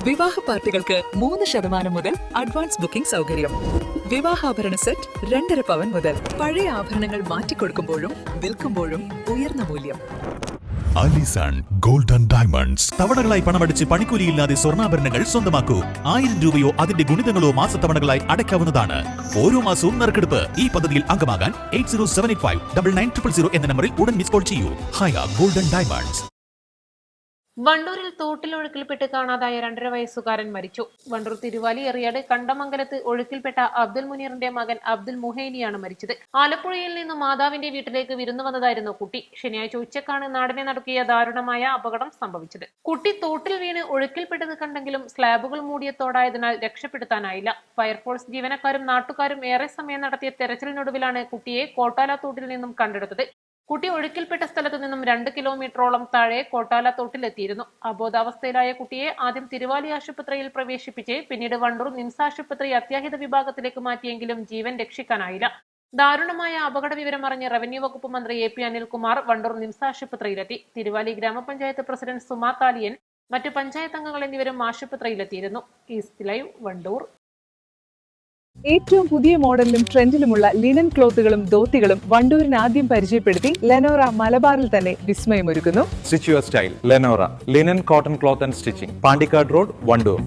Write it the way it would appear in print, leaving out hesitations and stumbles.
വിവാഹ പാർട്ടികൾക്ക് 3% മുതൽ അഡ്വാൻസ് ബുക്കിംഗ് സൗകര്യം. വിവാഹാഭരണ സെറ്റ് 2.5 പവൻ മുതൽ. പഴയ ആഭരണങ്ങൾ മാറ്റിക്കൊടുക്കുമ്പോഴും വിൽക്കുമ്പോഴും ഉയർന്ന മൂല്യം. Alison golden diamonds. തവണകളായി പണമടിച്ച് പണിക്കൂലിയില്ലാതെ സ്വർണ്ണാഭരണങ്ങൾ സ്വന്തമാക്കൂ. 1000 രൂപയോ അതിന്റെ ഗുണിതങ്ങളോ മാസത്തവണകളായി അടയ്ക്കാവുന്നതാണ്. ഓരോ മാസവും നറുക്കെടുപ്പ്. ഈ പദ്ധതിയിൽ അംഗമാകാൻ 8078599000 എന്ന നമ്പറിൽ ഉടൻ മിസ് കോൾ ചെയ്യൂ. ഹയ ഗോൾഡൻ ഡയമണ്ട്സ്. വണ്ടൂരിൽ തോട്ടിലൊഴുക്കിൽപ്പെട്ട് കാണാതായ 2.5 വയസ്സുകാരൻ മരിച്ചു. വണ്ടൂർ തിരുവാലി എറിയാട് കണ്ടമംഗലത്ത് ഒഴുക്കിൽപ്പെട്ട അബ്ദുൽ മുനീറിന്റെ മകൻ അബ്ദുൽ മുഹൈനിയാണ് മരിച്ചത്. ആലപ്പുഴയിൽ നിന്നും മാതാവിന്റെ വീട്ടിലേക്ക് വിരുന്നു വന്നതായിരുന്നു കുട്ടി. ശനിയാഴ്ച ഉച്ചക്കാണ് നാടിനെ നടുക്കിയ ദാരുണമായ അപകടം സംഭവിച്ചത്. കുട്ടി തോട്ടിൽ വീണ് ഒഴുക്കിൽപ്പെട്ടത് കണ്ടെങ്കിലും സ്ലാബുകൾ മൂടിയ തോടായതിനാൽ രക്ഷപ്പെടുത്താനായില്ല. ഫയർഫോഴ്സ് ജീവനക്കാരും നാട്ടുകാരും ഏറെ സമയം നടത്തിയ തെരച്ചിലിനൊടുവിലാണ് കുട്ടിയെ കോട്ടാല തോട്ടിൽ നിന്നും കണ്ടെടുത്തത്. കുട്ടി ഒഴുക്കിൽപ്പെട്ട സ്ഥലത്തു നിന്നും 2 കിലോമീറ്ററോളം താഴെ കോട്ടാല തോട്ടിലെത്തിയിരുന്നു. അബോധാവസ്ഥയിലായ കുട്ടിയെ ആദ്യം തിരുവാലി ആശുപത്രിയിൽ പ്രവേശിപ്പിച്ച് പിന്നീട് വണ്ടൂർ നിംസ് ആശുപത്രി അത്യാഹിത വിഭാഗത്തിലേക്ക് മാറ്റിയെങ്കിലും ജീവൻ രക്ഷിക്കാനായില്ല. ദാരുണമായ അപകട വിവരം അറിഞ്ഞ് റവന്യൂ വകുപ്പ് മന്ത്രി AP അനിൽകുമാർ വണ്ടൂർ നിംസ് ആശുപത്രിയിലെത്തി. തിരുവാലി ഗ്രാമപഞ്ചായത്ത് പ്രസിഡന്റ് സുമാ താലിയൻ, മറ്റു പഞ്ചായത്ത് അംഗങ്ങൾ എന്നിവരും ആശുപത്രിയിലെത്തിയിരുന്നു. East live Wandoor. ഏറ്റവും പുതിയ മോഡലിലും ട്രെൻഡിലുമുള്ള ലിനൻ ക്ലോത്തുകളും ധോത്തികളും വണ്ടൂരിന് ആദ്യം പരിചയപ്പെടുത്തി ലെനോറ മലബാറിൽ തന്നെ വിസ്മയമൊരുക്കുന്നു. Stitch your style Lenora linen cotton cloth and stitching, Pandikkad road, Wandoor.